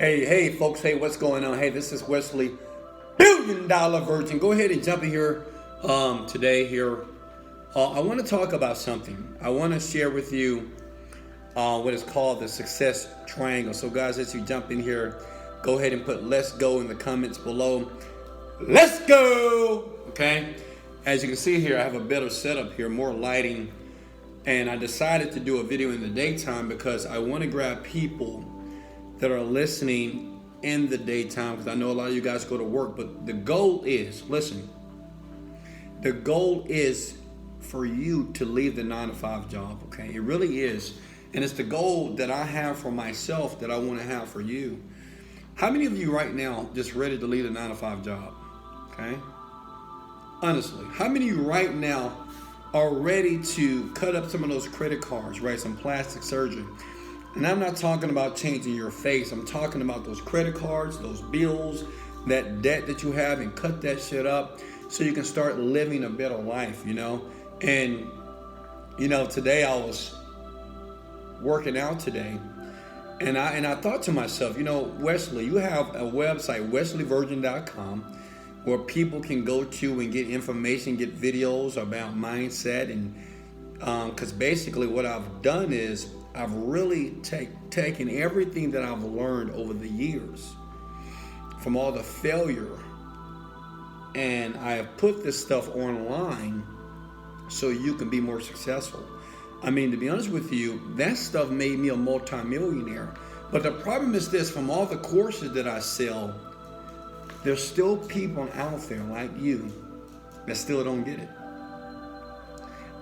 Hey, folks. Hey, what's going on? Hey, this is Wesley Virgin. Go ahead and jump in here today. Here, I want to talk about something. I want to share with you what is called the success triangle. So, guys, as you jump in here, go ahead and put "Let's go" in the comments below. Let's go. Okay. As you can see here, I have a better setup here, more lighting, and I decided to do a video in the daytime because I want to grab people that are listening in the daytime, because I know a lot of you guys go to work, but the goal is, listen, the goal is for you to leave the 9 to 5 job, okay? It really is. And it's the goal that I have for myself that I want to have for you. How many of you right now just ready to leave the 9 to 5 job, okay? Honestly, how many of you right now are ready to cut up some of those credit cards, right? Some plastic surgery. And I'm not talking about changing your face. I'm talking about those credit cards, those bills, that debt that you have, and cut that shit up so you can start living a better life, you know? And, today I was working out today, and I thought to myself, Wesley, you have a website, wesleyvirgin.com, where people can go to and get information, get videos about mindset. And because basically what I've done is I've really taken everything that I've learned over the years from all the failure, and I have put this stuff online so you can be more successful. I mean, to be honest with you, that stuff made me a multimillionaire. But the problem is this: from all the courses that I sell, there's still people out there like you that still don't get it.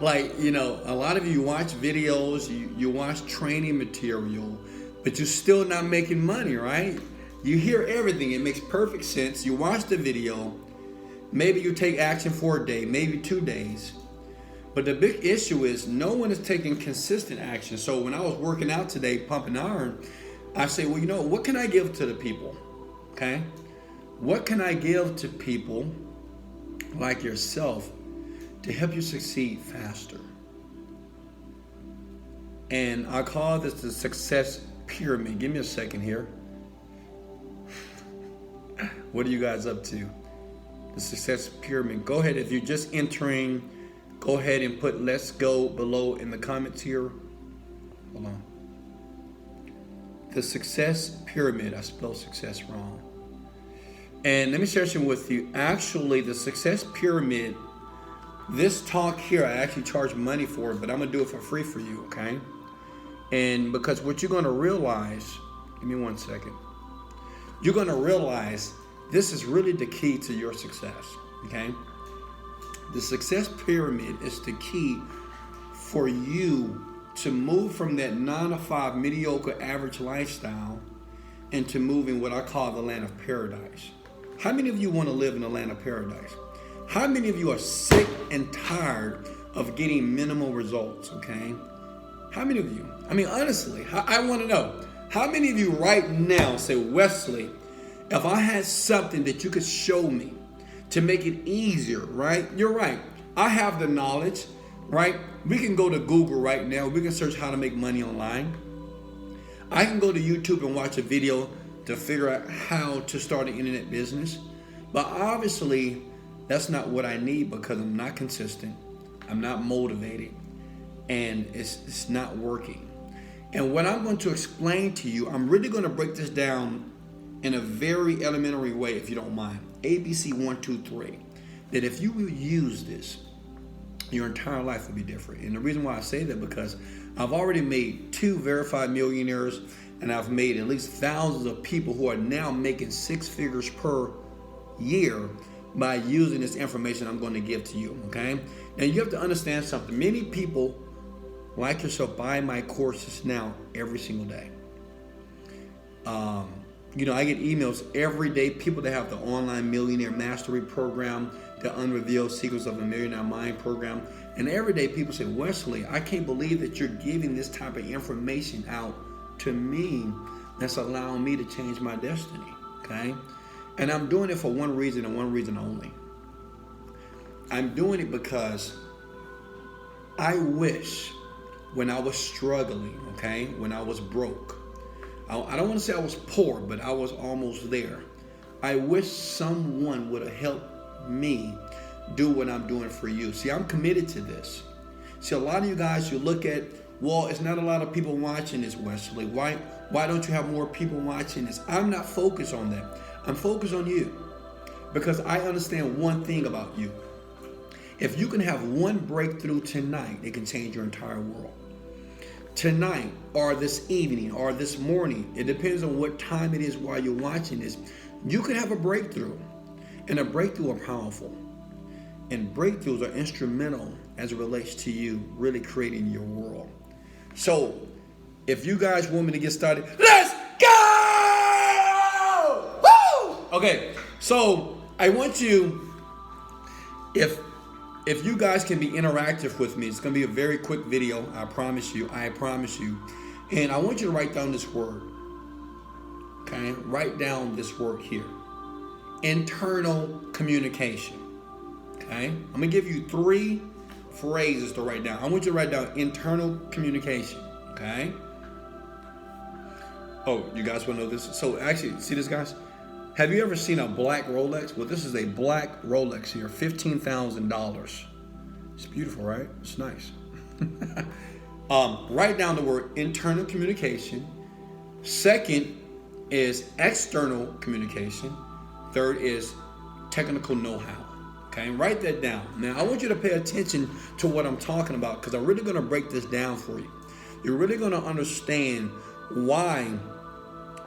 Like, a lot of you watch videos, you watch training material, but you're still not making money, right? You hear everything, it makes perfect sense. You watch the video, maybe you take action for a day, maybe 2 days. But the big issue is no one is taking consistent action. So when I was working out today, pumping iron, I say, well, what can I give to the people? Okay? What can I give to people like yourself to help you succeed faster? And I call this the success pyramid. Give me a second here. What are you guys up to? The success pyramid. Go ahead, if you're just entering, go ahead and put "Let's go" below in the comments here. Hold on. The success pyramid. I spelled success wrong. And let me share something with you. Actually, the success pyramid, this talk here, I actually charge money for it, but I'm going to do it for free for you, okay? And because what you're going to realize, give me 1 second. You're going to realize this is really the key to your success, okay? The success pyramid is the key for you to move from that 9 to 5 mediocre average lifestyle into moving what I call the land of paradise. How many of you want to live in the land of paradise? How many of you are sick and tired of getting minimal results, okay? How many of you? I mean, honestly, I want to know. How many of you right now say, Wesley, if I had something that you could show me to make it easier, right? You're right. I have the knowledge, right? We can go to Google right now. We can search how to make money online. I can go to YouTube and watch a video to figure out how to start an internet business. But obviously, that's not what I need because I'm not consistent. I'm not motivated. And it's not working. And what I'm going to explain to you, I'm really going to break this down in a very elementary way, if you don't mind. ABC 1, 2, 3. That if you will use this, your entire life will be different. And the reason why I say that, because I've already made 2 verified millionaires, and I've made at least thousands of people who are now making 6 figures per year by using this information I'm going to give to you, okay? Now, you have to understand something. Many people like yourself buy my courses now every single day. I get emails every day, people that have the online millionaire mastery program, the unrevealed secrets of a millionaire mind program. And every day people say, Wesley, I can't believe that you're giving this type of information out to me that's allowing me to change my destiny, okay? And I'm doing it for one reason and one reason only. I'm doing it because I wish when I was struggling, okay, when I was broke, I don't want to say I was poor, but I was almost there. I wish someone would have helped me do what I'm doing for you. See, I'm committed to this. See, a lot of you guys, you look at, well, it's not a lot of people watching this, Wesley. Why don't you have more people watching this? I'm not focused on that. I'm focused on you because I understand one thing about you. If you can have one breakthrough tonight, it can change your entire world. Tonight or this evening or this morning, it depends on what time it is while you're watching this, you can have a breakthrough. And a breakthrough are powerful. And breakthroughs are instrumental as it relates to you really creating your world. So if you guys want me to get started, let's go! Woo! Okay, so I want you, if you guys can be interactive with me, it's going to be a very quick video. I promise you. And I want you to write down this word. Okay? Write down this word here. Internal communication. Okay? I'm going to give you 3 phrases to write down. I want you to write down internal communication. Okay? Oh, you guys want to know this? So actually, see this, guys? Have you ever seen a black Rolex? Well, this is a black Rolex here, $15,000. It's beautiful, right? It's nice. Write down the word internal communication. Second is external communication. Third is technical know-how. Okay, write that down. Now, I want you to pay attention to what I'm talking about because I'm really going to break this down for you. You're really going to understand why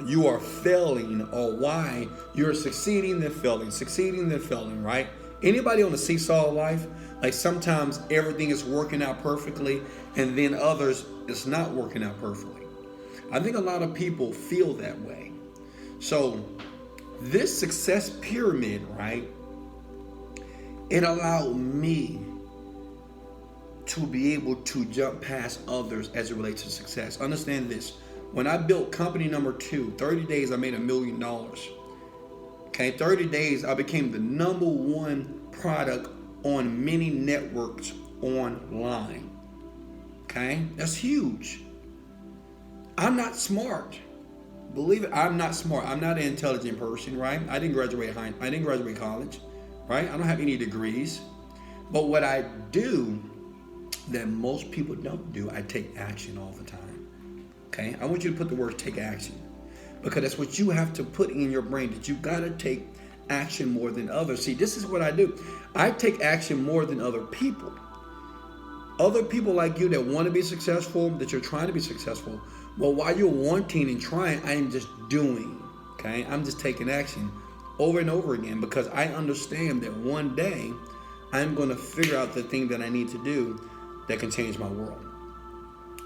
you are failing or why you're succeeding then failing, right? Anybody on the seesaw of life, like sometimes everything is working out perfectly and then others it's not working out perfectly. I think a lot of people feel that way. So this success pyramid, right? It allowed me to be able to jump past others as it relates to success. Understand this. When I built company number 2, 30 days, I made $1 million. Okay, 30 days, I became the #1 product on many networks online. Okay, that's huge. I'm not smart. Believe it, I'm not smart. I'm not an intelligent person, right? I didn't graduate college, right? I don't have any degrees. But what I do that most people don't do, I take action all the time. Okay, I want you to put the word take action because that's what you have to put in your brain, that you gotta take action more than others. See, this is what I do. I take action more than other people. Other people like you that want to be successful, that you're trying to be successful. Well, while you're wanting and trying, I am just doing. Okay, I'm just taking action over and over again because I understand that one day I'm going to figure out the thing that I need to do that can change my world.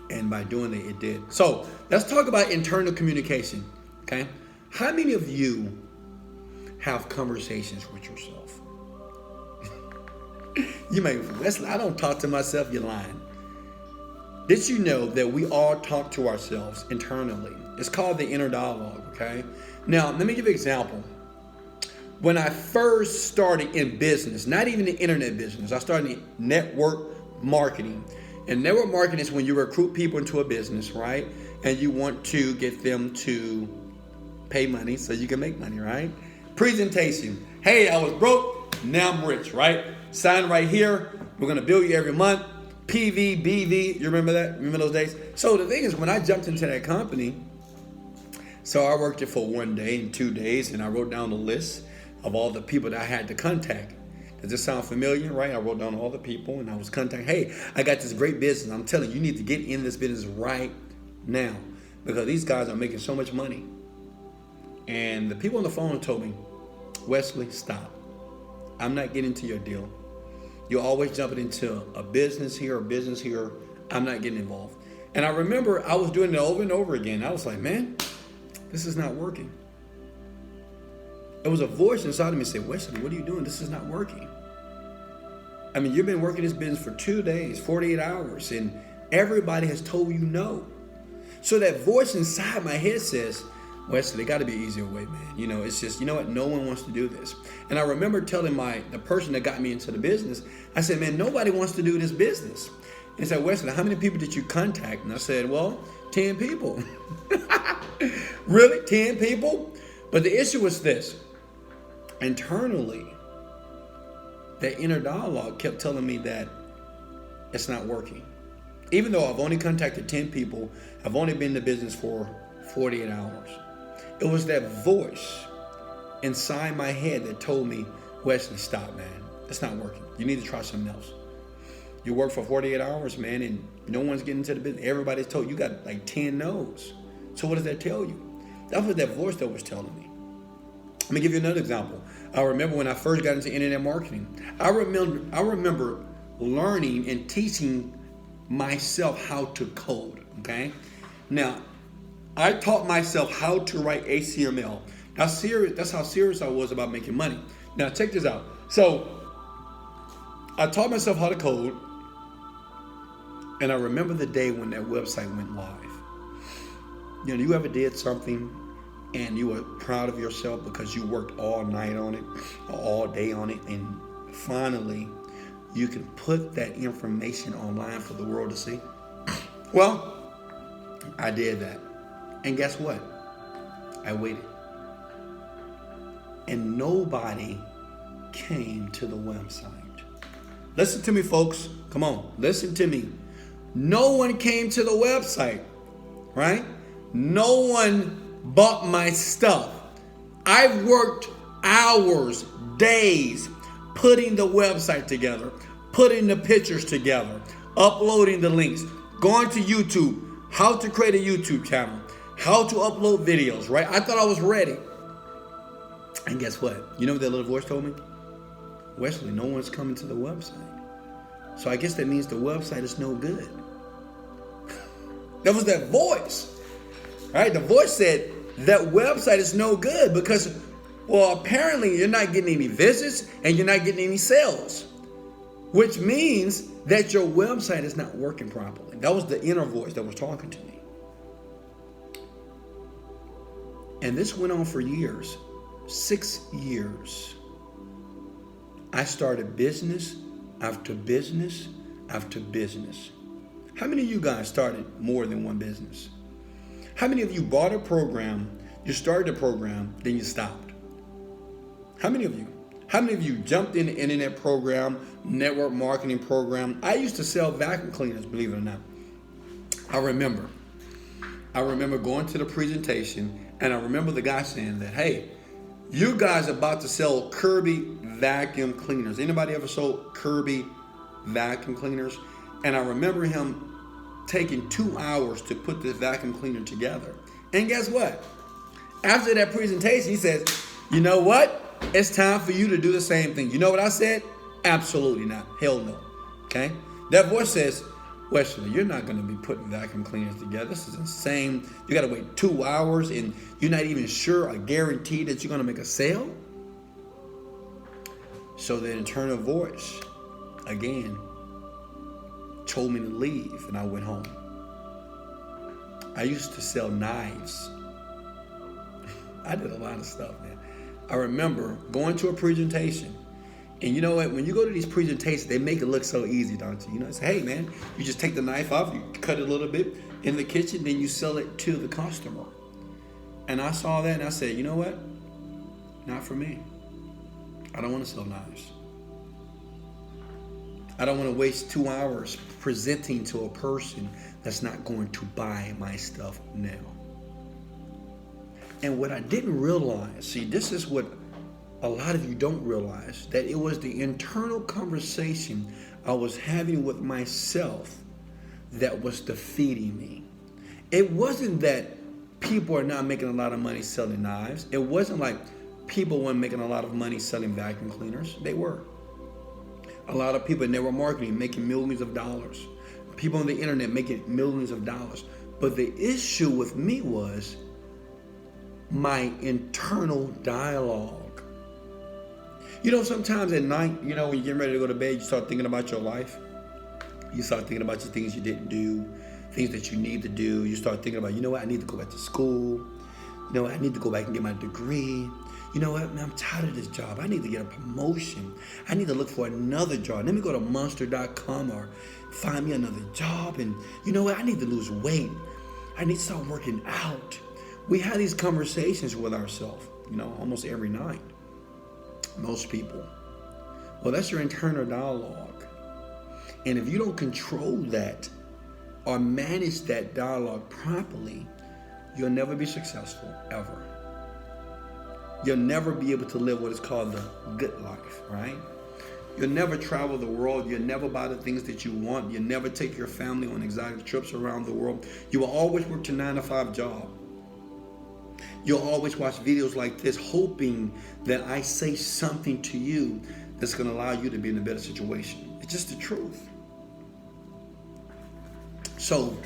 And by doing it, it did. So let's talk about internal communication. Okay, how many of you have conversations with yourself? You may, Wesley, I don't talk to myself. You're lying. Did you know that we all talk to ourselves internally? It's called the inner dialogue. Okay. Now let me give you an example. When I first started in business, not even the internet business, I started in network marketing. And network marketing is when you recruit people into a business, right? And you want to get them to pay money so you can make money, right? Presentation. Hey, I was broke, now I'm rich, right? Sign right here. We're going to bill you every month. PV, BV, you remember that? Remember those days? So the thing is, when I jumped into that company, so I worked it for 1 day and 2 days, and I wrote down the list of all the people that I had to contact. Does this sound familiar, right? I wrote down all the people and I was contacting, hey, I got this great business. I'm telling you, you need to get in this business right now because these guys are making so much money. And the people on the phone told me, Wesley, stop. I'm not getting into your deal. You're always jumping into a business here. I'm not getting involved. And I remember I was doing it over and over again. I was like, man, this is not working. There was a voice inside of me that said, Wesley, what are you doing? This is not working. I mean, you've been working this business for 2 days, 48 hours, and everybody has told you no. So that voice inside my head says, Wesley, there got to be an easier way, man. You know, it's just, you know what? No one wants to do this. And I remember telling the person that got me into the business, I said, man, nobody wants to do this business. And he said, Wesley, how many people did you contact? And I said, well, 10 people. Really? 10 people? But the issue was this. Internally, that inner dialogue kept telling me that it's not working. Even though I've only contacted 10 people, I've only been in the business for 48 hours. It was that voice inside my head that told me, Wesley, stop, man. It's not working. You need to try something else. You work for 48 hours, man, and no one's getting into the business. Everybody's told you got like 10 no's. So what does that tell you? That was that voice that was telling me. Let me give you another example. I remember when I first got into internet marketing. I remember learning and teaching myself how to code, okay? Now, I taught myself how to write HTML. That's how serious I was about making money. Now, check this out. So, I taught myself how to code, and I remember the day when that website went live. You know, you ever did something and you were proud of yourself because you worked all night on it, or all day on it, and finally you can put that information online for the world to see? Well, I did that. And guess what? I waited. And nobody came to the website. Listen to me, folks. Come on, listen to me. No one came to the website, right? No one bought my stuff. I worked hours, days, putting the website together, putting the pictures together, uploading the links, going to YouTube, how to create a YouTube channel, how to upload videos, right? I thought I was ready. And guess what? You know what that little voice told me? Wesley, no one's coming to the website. So I guess that means the website is no good. That was that voice. Right? The voice said that website is no good because, well, apparently you're not getting any visits and you're not getting any sales, which means that your website is not working properly. That was the inner voice that was talking to me. And this went on for years, 6 years. I started business after business after business. How many of you guys started more than one business? How many of you bought a program, you started a program, then you stopped? How many of you? How many of you jumped in the internet program, network marketing program? I used to sell vacuum cleaners, believe it or not. I remember going to the presentation, and I remember the guy saying that, hey, you guys are about to sell Kirby vacuum cleaners. Anybody ever sold Kirby vacuum cleaners? And I remember him taking 2 hours to put this vacuum cleaner together. And guess what? After that presentation, he says, you know what? It's time for you to do the same thing. You know what I said? Absolutely not. Hell no. Okay? That voice says, Wesley, you're not going to be putting vacuum cleaners together. This is insane. You got to wait 2 hours and you're not even sure or guaranteed that you're going to make a sale? So the internal voice, again, told me to leave, and I went home. I used to sell knives. I did a lot of stuff, man. I remember going to a presentation, and you know what? When you go to these presentations, they make it look so easy, don't you? You know, say, hey, man, you just take the knife off, you cut it a little bit in the kitchen, then you sell it to the customer. And I saw that, and I said, you know what? Not for me. I don't want to sell knives. I don't want to waste 2 hours presenting to a person that's not going to buy my stuff now. And what I didn't realize, see, this is what a lot of you don't realize, that it was the internal conversation I was having with myself that was defeating me. It wasn't that people are not making a lot of money selling knives. It wasn't like people weren't making a lot of money selling vacuum cleaners. They were. A lot of people in network marketing making millions of dollars. People on the internet making millions of dollars. But the issue with me was my internal dialogue. You know, sometimes at night, you know, when you're getting ready to go to bed, you start thinking about your life. You start thinking about the things you didn't do, things that you need to do. You start thinking about, you know what, I need to go back to school. You know what, I need to go back and get my degree. You know what, man, I'm tired of this job. I need to get a promotion. I need to look for another job. Let me go to monster.com or find me another job. And you know what, I need to lose weight. I need to start working out. We have these conversations with ourselves, almost every night. Most people. Well, that's your internal dialogue. And if you don't control that or manage that dialogue properly, you'll never be successful, ever. You'll never be able to live what is called the good life, right? You'll never travel the world. You'll never buy the things that you want. You'll never take your family on exotic trips around the world. You will always work your 9-to-5 job. You'll always watch videos like this, hoping that I say something to you that's going to allow you to be in a better situation. It's just the truth. So,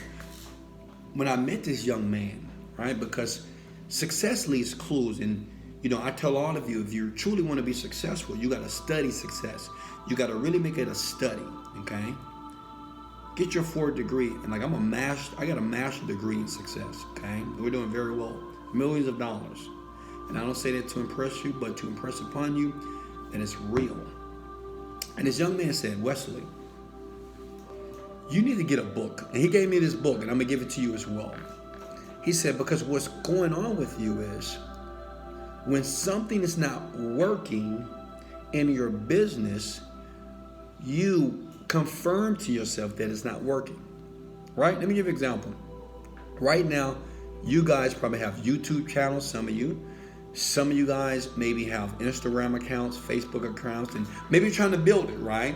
when I met this young man, right, because success leaves clues, and I tell all of you, if you truly want to be successful, you got to study success. You got to really make it a study, okay? Get your 4th degree, and I got a master's degree in success, okay? We're doing very well, millions of dollars. And I don't say that to impress you, but to impress upon you that it's real. And this young man said, Wesley, you need to get a book. And he gave me this book, and I'm going to give it to you as well. He said, because what's going on with you is, when something is not working in your business, you confirm to yourself that it's not working, right? Let me give you an example. Right now, you guys probably have YouTube channels, some of you. Some of you guys maybe have Instagram accounts, Facebook accounts, and maybe you're trying to build it, right?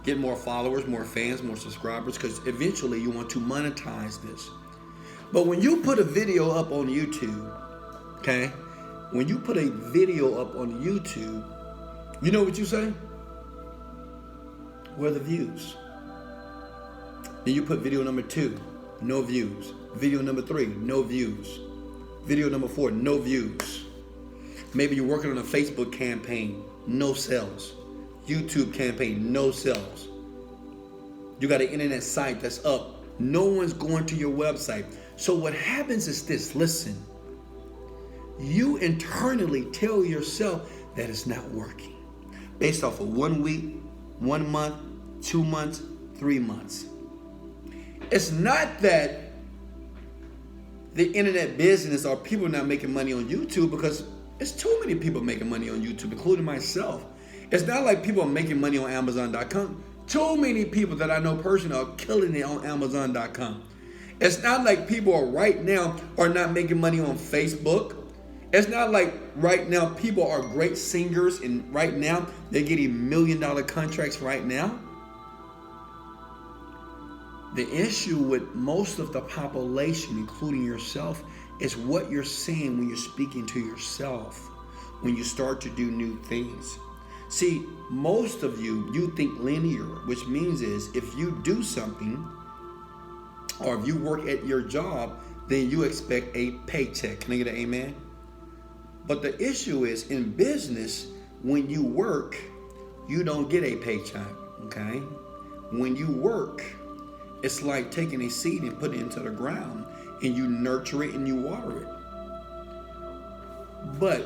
Get more followers, more fans, more subscribers, because eventually you want to monetize this. But when you put a video up on YouTube, okay? When you put a video up on YouTube, you know what you say? Where are the views? Then you put video number 2, no views. Video number 3, no views. Video number 4, no views. Maybe you're working on a Facebook campaign, no sales. YouTube campaign, no sales. You got an internet site that's up. No one's going to your website. So what happens is this, listen. You internally tell yourself that it's not working based off of 1 week, 1 month, 2 months, 3 months. It's not that the internet business or people not making money on YouTube, because there's too many people making money on YouTube, including myself. It's not like people are making money on Amazon.com. Too many people that I know personally are killing it on Amazon.com. It's not like people right now are not making money on Facebook. It's not like right now people are great singers and right now they're getting $1 million contracts right now. The issue with most of the population, including yourself, is what you're saying when you're speaking to yourself, when you start to do new things. See, most of you think linear, which means is if you do something or if you work at your job, then you expect a paycheck. Can I get an amen? But the issue is in business, when you work, you don't get a paycheck, okay? When you work, it's like taking a seed and putting it into the ground and you nurture it and you water it. But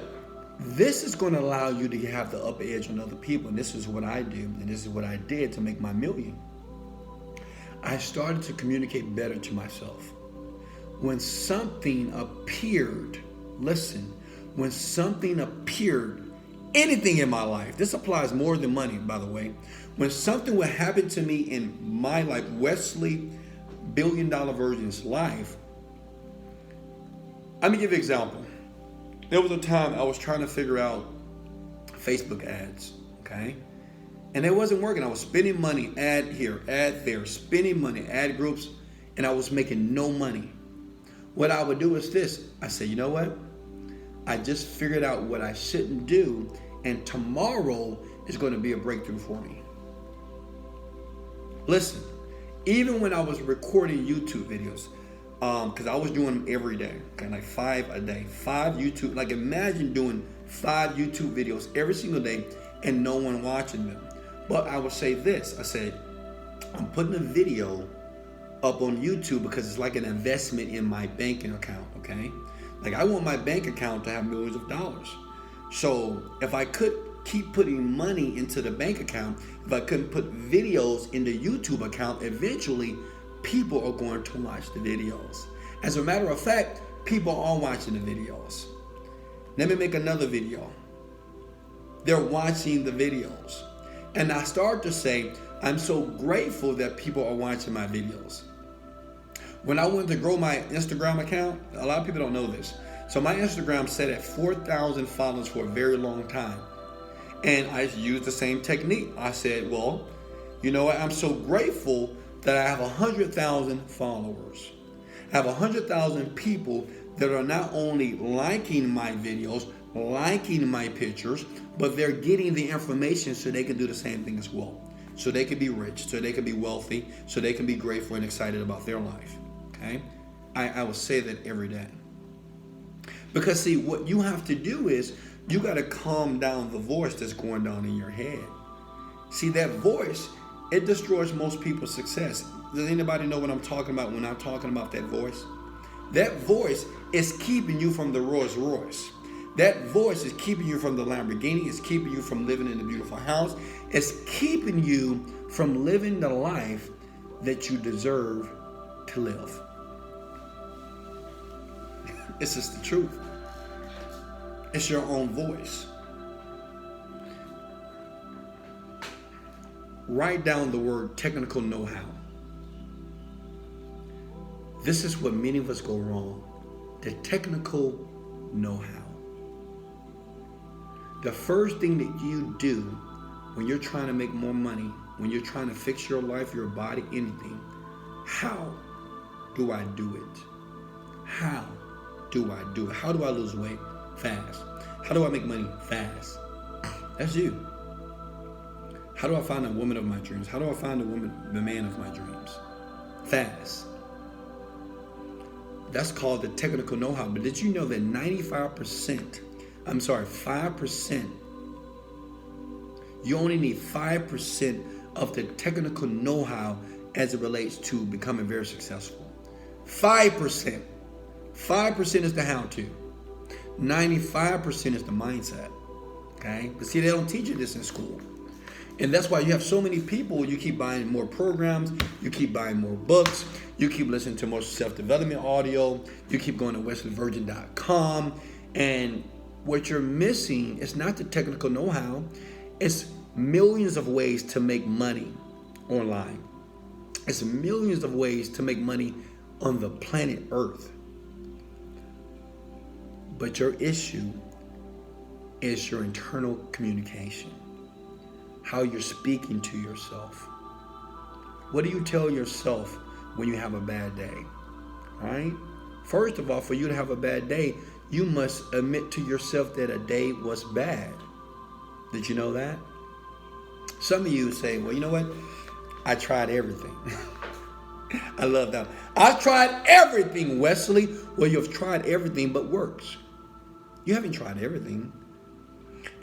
this is going to allow you to have the upper edge on other people. And this is what I do. And this is what I did to make my million. I started to communicate better to myself. When something appeared, listen, when something appeared, anything in my life, this applies more than money, by the way. When something would happen to me in my life, Wesley Billion Dollar Virgin's life, let me give you an example. There was a time I was trying to figure out Facebook ads, okay? And it wasn't working. I was spending money, ad here, ad there, spending money, ad groups, and I was making no money. What I would do is this. I said, you know what? I just figured out what I shouldn't do, and tomorrow is going to be a breakthrough for me. Listen, even when I was recording YouTube videos, because I was doing them every day, okay, like 5 a day, 5 YouTube, like imagine doing 5 YouTube videos every single day and no one watching them. But I would say this, I said, I'm putting a video up on YouTube because it's like an investment in my banking account, okay? Like I want my bank account to have millions of dollars. So if I could keep putting money into the bank account, if I couldn't put videos in the YouTube account, eventually people are going to watch the videos. As a matter of fact, People are watching the videos. Let me make another video. They're watching the videos. And I start to say, I'm so grateful that people are watching my videos. When I wanted to grow my Instagram account, a lot of people don't know this. So my Instagram set at 4,000 followers for a very long time. And I used the same technique. I said, well, you know what? I'm so grateful that I have 100,000 followers. I have 100,000 people that are not only liking my videos, liking my pictures, but they're getting the information so they can do the same thing as well. So they can be rich, so they can be wealthy, so they can be grateful and excited about their life. Okay? I will say that every day. Because see, what you have to do is you got to calm down the voice that's going down in your head. See, that voice, it destroys most people's success. Does anybody know what I'm talking about when I'm talking about that voice? That voice is keeping you from the Rolls Royce. That voice is keeping you from the Lamborghini. It's keeping you from living in a beautiful house. It's keeping you from living the life that you deserve to live. It's just the truth. It's your own voice. Write down the word technical know-how. This is what many of us go wrong. The technical know-how. The first thing that you do when you're trying to make more money, when you're trying to fix your life, your body, anything, how do I do it? How do I do it? How do I lose weight fast? How do I make money fast? That's you. How do I find a woman of my dreams? How do I find the man of my dreams? Fast. That's called the technical know-how. But did you know that 5%, you only need 5% of the technical know-how as it relates to becoming very successful. 5%. 5% is the how-to. 95% is the mindset. Okay? But see, they don't teach you this in school. And that's why you have so many people, you keep buying more programs, you keep buying more books, you keep listening to more self-development audio, you keep going to wesleyvirgin.com, and what you're missing is not the technical know-how, it's millions of ways to make money online. It's millions of ways to make money on the planet Earth. But your issue is your internal communication. How you're speaking to yourself. What do you tell yourself when you have a bad day? All right? First of all, for you to have a bad day, you must admit to yourself that a day was bad. Did you know that? Some of you say, well, you know what? I tried everything. I love that. I tried everything, Wesley. Well, you've tried everything but works. You haven't tried everything.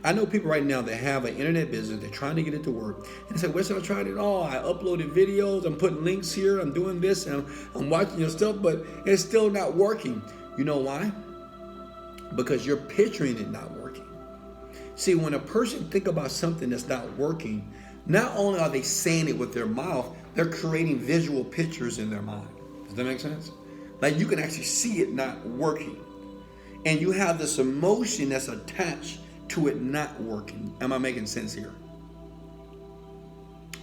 I know people right now that have an internet business, they're trying to get it to work. And they say, Wesley, I tried it all. I uploaded videos, I'm putting links here, I'm doing this, and I'm watching your stuff, but it's still not working. You know why? Because you're picturing it not working. See, when a person think about something that's not working, not only are they saying it with their mouth, they're creating visual pictures in their mind. Does that make sense? Like you can actually see it not working. And you have this emotion that's attached to it not working. Am I making sense here?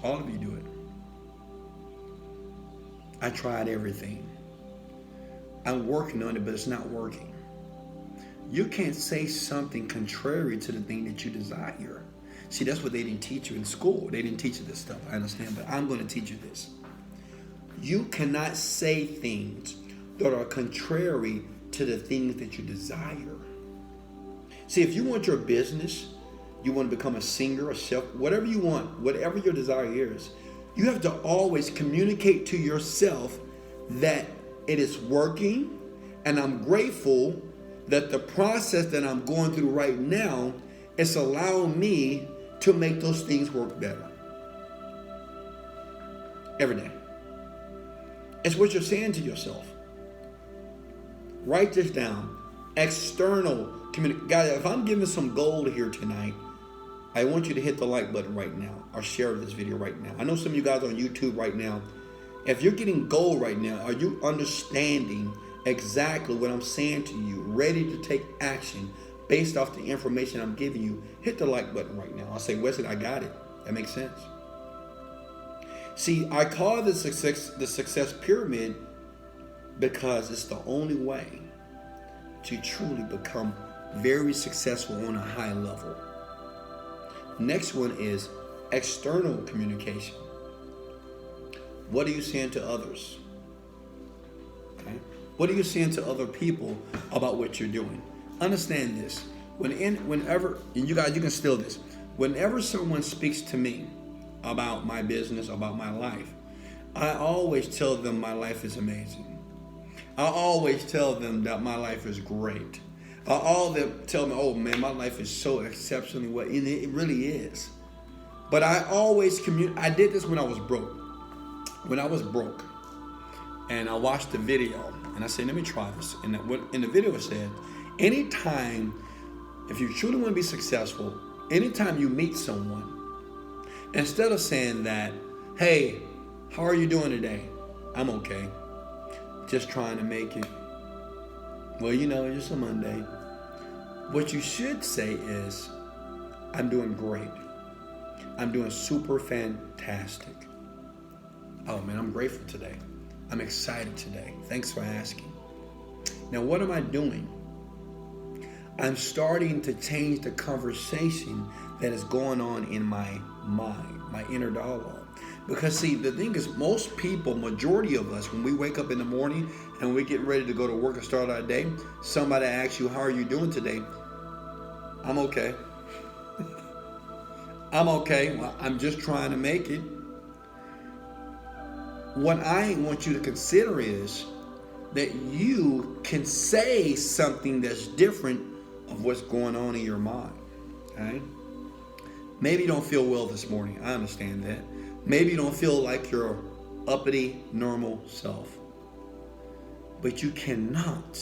All of you do it. I tried everything. I'm working on it, but it's not working. You can't say something contrary to the thing that you desire. See, that's what they didn't teach you in school. They didn't teach you this stuff. I understand, but I'm going to teach you this. You cannot say things that are contrary to the things that you desire. See, if you want your business, you want to become a singer, a chef, whatever you want, whatever your desire is, you have to always communicate to yourself that it is working, and I'm grateful that the process that I'm going through right now is allowing me to make those things work better. Every day. It's what you're saying to yourself. Write this down. External communication. Guys, if I'm giving some gold here tonight, I want you to hit the like button right now or share this video right now. I know some of you guys on YouTube right now. If you're getting gold right now, are you understanding exactly what I'm saying to you, ready to take action based off the information I'm giving you, hit the like button right now. I'll say, Wesley, I got it. That makes sense. See, I call the success pyramid because it's the only way to truly become very successful on a high level. Next one is external communication. What are you saying to others? Okay. What are you saying to other people about what you're doing? Understand this. Whenever, and you guys, you can steal this. Whenever someone speaks to me about my business, about my life, I always tell them my life is amazing. I always tell them that my life is great. I always tell them, oh man, my life is so exceptionally well. And it really is. But I always I did this when I was broke. When I was broke, and I watched the video, and I said, let me try this. And in the video it said, anytime, if you truly want to be successful, anytime you meet someone, instead of saying that, hey, how are you doing today? I'm okay. Just trying to make it. Well, it's just a Monday. What you should say is, I'm doing great. I'm doing super fantastic. Oh man, I'm grateful today. I'm excited today. Thanks for asking. Now, what am I doing? I'm starting to change the conversation that is going on in my mind, my inner dialogue. Because see, the thing is, most people, majority of us, when we wake up in the morning and we get ready to go to work and start our day, somebody asks you, how are you doing today? I'm okay. I'm okay. Well, I'm just trying to make it. What I want you to consider is that you can say something that's different of what's going on in your mind. Okay? Maybe you don't feel well this morning. I understand that. Maybe you don't feel like your uppity, normal self. But you cannot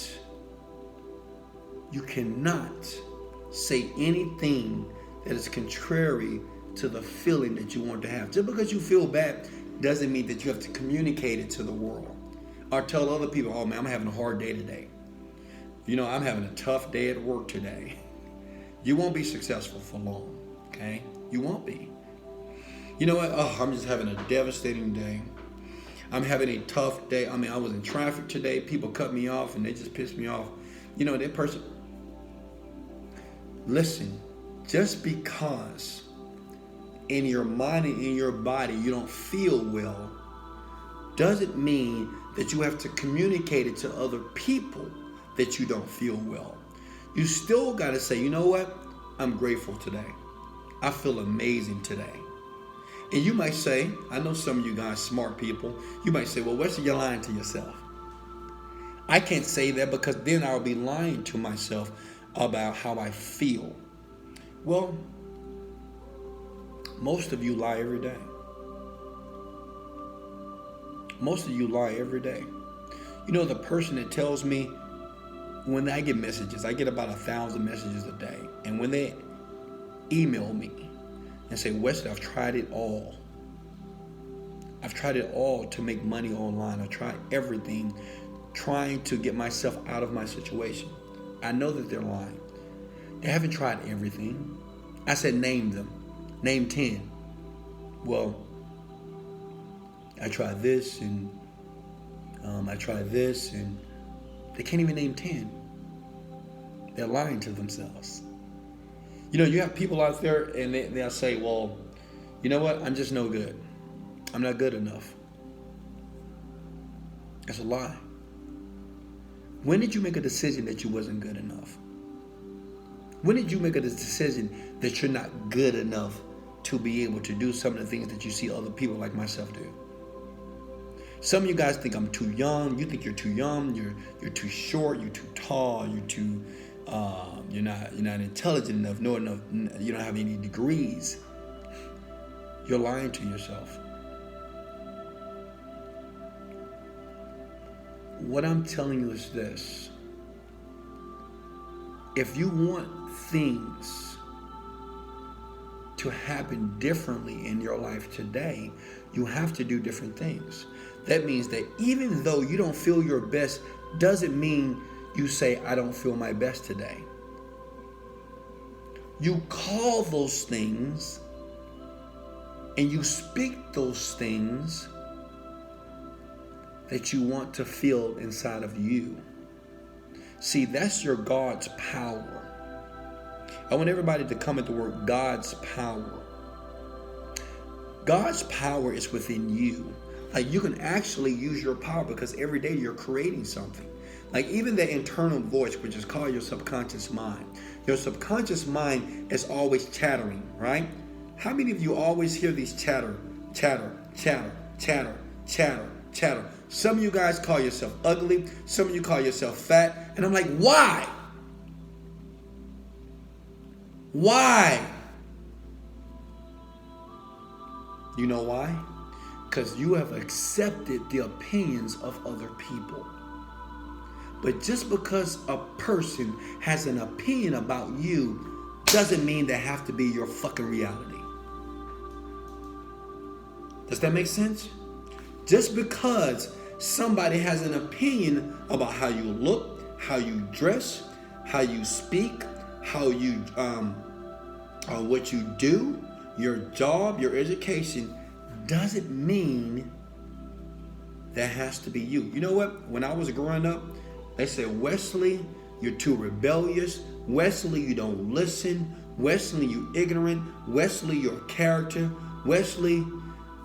say anything that is contrary to the feeling that you want to have. Just because you feel bad doesn't mean that you have to communicate it to the world or tell other people, oh man, I'm having a hard day today. I'm having a tough day at work today. You won't be successful for long, okay? You won't be. You know what? Oh, I'm just having a devastating day. I'm having a tough day. I was in traffic today. People cut me off and they just pissed me off. That person. Listen, just because in your mind and in your body you don't feel well doesn't mean that you have to communicate it to other people that you don't feel well. You still got to say, you know what? I'm grateful today. I feel amazing today. And you might say, I know some of you guys, smart people, you might say, well, Wesley, you're lying to yourself. I can't say that because then I'll be lying to myself about how I feel. Well, most of you lie every day. Most of you lie every day. The person that tells me, when I get messages, I get about 1,000 messages a day. And when they email me and say, Wesley, I've tried it all. I've tried it all to make money online. I've tried everything, trying to get myself out of my situation. I know that they're lying. They haven't tried everything. I said, name them. Name 10. Well, I tried this and I tried this, and they can't even name 10. They're lying to themselves. You have people out there and they'll say, well, you know what? I'm just no good. I'm not good enough. That's a lie. When did you make a decision that you wasn't good enough? When did you make a decision that you're not good enough to be able to do some of the things that you see other people like myself do? Some of you guys think I'm too young. You think you're too young. You're too short. You're too tall. You're too. You're not intelligent enough. Know enough. You don't have any degrees. You're lying to yourself. What I'm telling you is this. If you want things to happen differently in your life today, you have to do different things. That means that even though you don't feel your best doesn't mean you say, I don't feel my best today. You call those things and you speak those things that you want to feel inside of you. See, that's your God's power. I want everybody to come at the word God's power. God's power is within you. Like, you can actually use your power because every day you're creating something. Like, even the internal voice, which is called your subconscious mind. Your subconscious mind is always chattering, right? How many of you always hear these chatter? Some of you guys call yourself ugly. Some of you call yourself fat. And I'm like, why? Why? You know why? Because you have accepted the opinions of other people. But just because a person has an opinion about you doesn't mean they have to be your fucking reality. Does that make sense? Just because somebody has an opinion about how you look, how you dress, how you speak, how you what you do, your job, your education, doesn't mean that has to be you. You know what? When I was growing up, they said, Wesley, you're too rebellious. Wesley, you don't listen. Wesley, you ignorant. Wesley, you're a character. Wesley,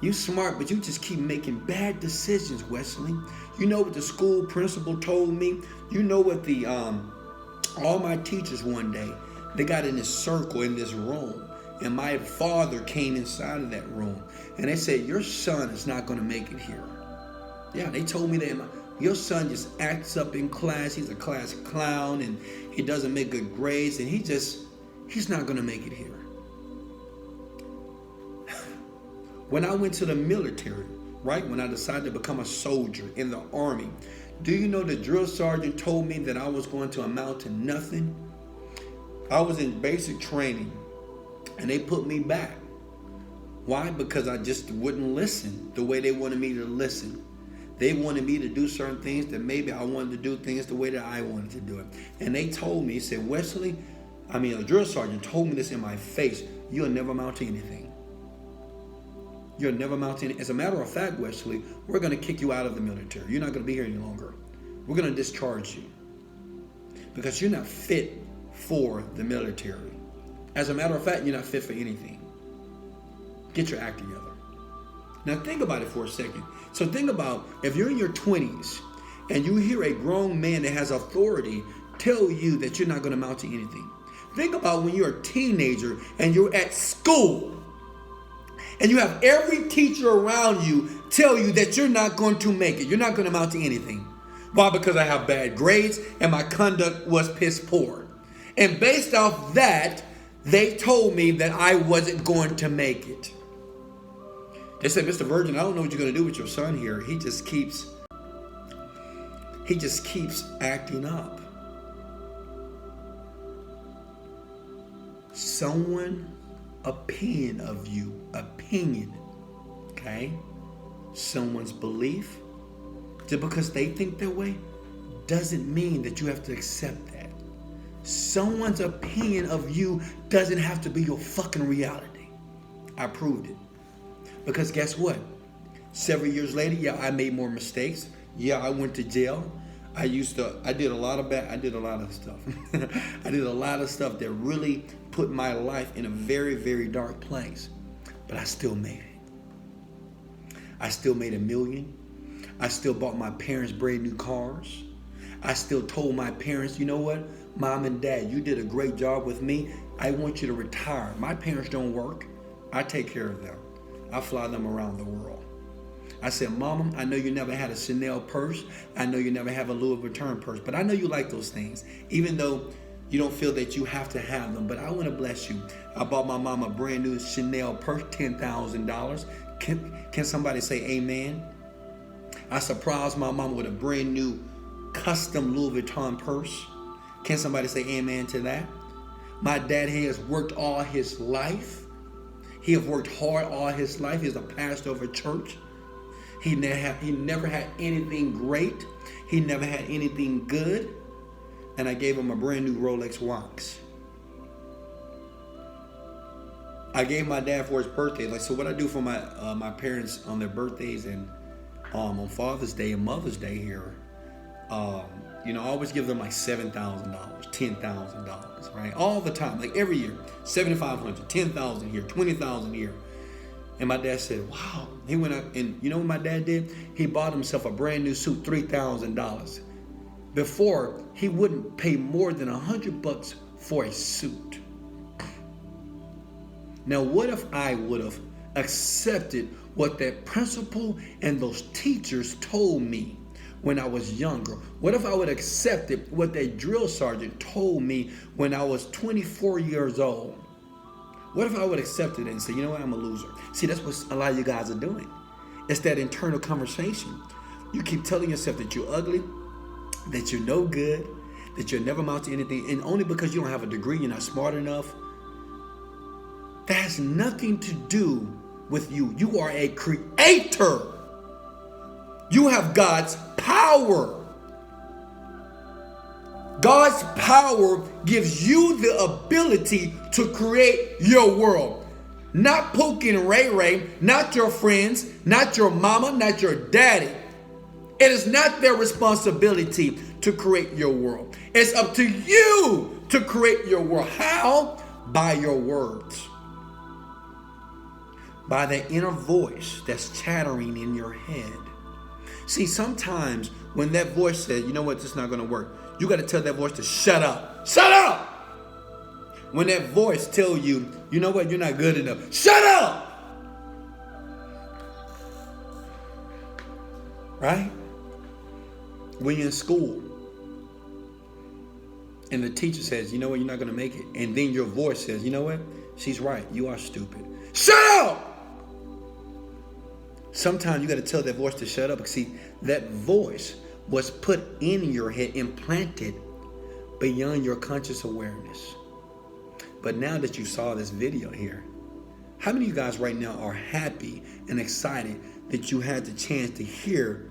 you smart, but you just keep making bad decisions, Wesley. You know what the school principal told me? You know what the all my teachers one day, they got in this circle in this room, and my father came inside of that room, and they said, your son is not going to make it here. Yeah, they told me that your son just acts up in class. He's a class clown, and he doesn't make good grades, and he's not going to make it here. When I went to the military, right, when I decided to become a soldier in the Army, do you know the drill sergeant told me that I was going to amount to nothing? I was in basic training, and they put me back. Why? Because I just wouldn't listen the way they wanted me to listen. They wanted me to do certain things that maybe I wanted to do things the way that I wanted to do it. And they told me, said, Wesley, a drill sergeant told me this in my face, you'll never amount to anything. You'll never amount to anything. As a matter of fact, Wesley, we're going to kick you out of the military. You're not going to be here any longer. We're going to discharge you because you're not fit for the military. As a matter of fact, you're not fit for anything. Get your act together. Now think about it for a second. So think about if you're in your 20s and you hear a grown man that has authority tell you that you're not going to amount to anything. Think about when you're a teenager and you're at school and you have every teacher around you tell you that you're not going to make it. You're not going to amount to anything. Why? Because I have bad grades and my conduct was piss poor. And based off that, they told me that I wasn't going to make it. They said, Mr. Virgin, I don't know what you're going to do with your son here. He just keeps acting up. Someone's opinion of you, okay? Someone's belief, just because they think that way, doesn't mean that you have to accept that. Someone's opinion of you doesn't have to be your fucking reality. I proved it. Because guess what? Several years later, yeah, I made more mistakes. Yeah, I went to jail. I did a lot of stuff. I did a lot of stuff that really put my life in a very, very dark place. But I still made it. I still made $1 million. I still bought my parents brand new cars. I still told my parents, you know what? Mom and Dad, you did a great job with me. I want you to retire. My parents don't work. I take care of them. I fly them around the world. I said, Mama, I know you never had a Chanel purse. I know you never have a Louis Vuitton purse, but I know you like those things, even though you don't feel that you have to have them. But I want to bless you. I bought my mom a brand new Chanel purse, $10,000. Can somebody say amen? I surprised my mom with a brand new custom Louis Vuitton purse. Can somebody say amen to that? My dad has worked all his life. He has worked hard all his life. He's a pastor of a church. He never had anything great. He never had anything good, and I gave him a brand new Rolex watch. I gave my dad for his birthday. Like, so what I do for my parents on their birthdays and on Father's Day and Mother's Day here, I always give them like $7,000, $10,000, right? All the time, like every year, $7,500, $10,000 here, $20,000 here. And my dad said, wow. He went up and you know what my dad did? He bought himself a brand new suit, $3,000. Before, he wouldn't pay more than $100 for a suit. Now, what if I would have accepted what that principal and those teachers told me when I was younger? What if I would have accepted what that drill sergeant told me when I was 24 years old? What if I would accept it and say, you know what, I'm a loser? See, that's what a lot of you guys are doing. It's that internal conversation. You keep telling yourself that you're ugly, that you're no good, that you'll never amount to anything, and only because you don't have a degree, you're not smart enough. That has nothing to do with you. You are a creator. You have God's power. God's power gives you the ability to create your world. Not Pookie and Ray Ray, not your friends, not your mama, not your daddy. It is not their responsibility to create your world. It's up to you to create your world. How? By your words. By the inner voice that's chattering in your head. See, sometimes when that voice says, you know what, this is not going to work, you got to tell that voice to shut up. Shut up! When that voice tells you, you know what, you're not good enough, shut up! Right? When you're in school and the teacher says, you know what, you're not going to make it. And then your voice says, you know what, she's right, you are stupid. Shut up! Sometimes you got to tell that voice to shut up. Because see, that voice was put in your head, implanted beyond your conscious awareness. But now that you saw this video here, how many of you guys right now are happy and excited that you had the chance to hear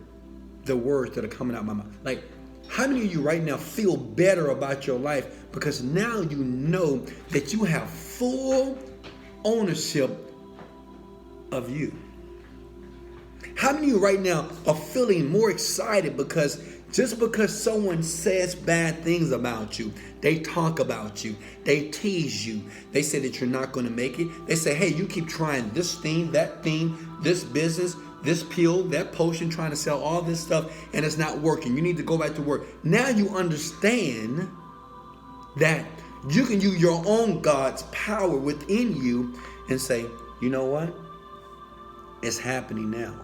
the words that are coming out of my mouth? Like, how many of you right now feel better about your life because now you know that you have full ownership of you? How many of you right now are feeling more excited because just because someone says bad things about you, they talk about you, they tease you, they say that you're not going to make it, they say, hey, you keep trying this thing, this business, this pill, that potion, trying to sell all this stuff, and it's not working. You need to go back to work. Now you understand that you can use your own God's power within you and say, you know what? It's happening now.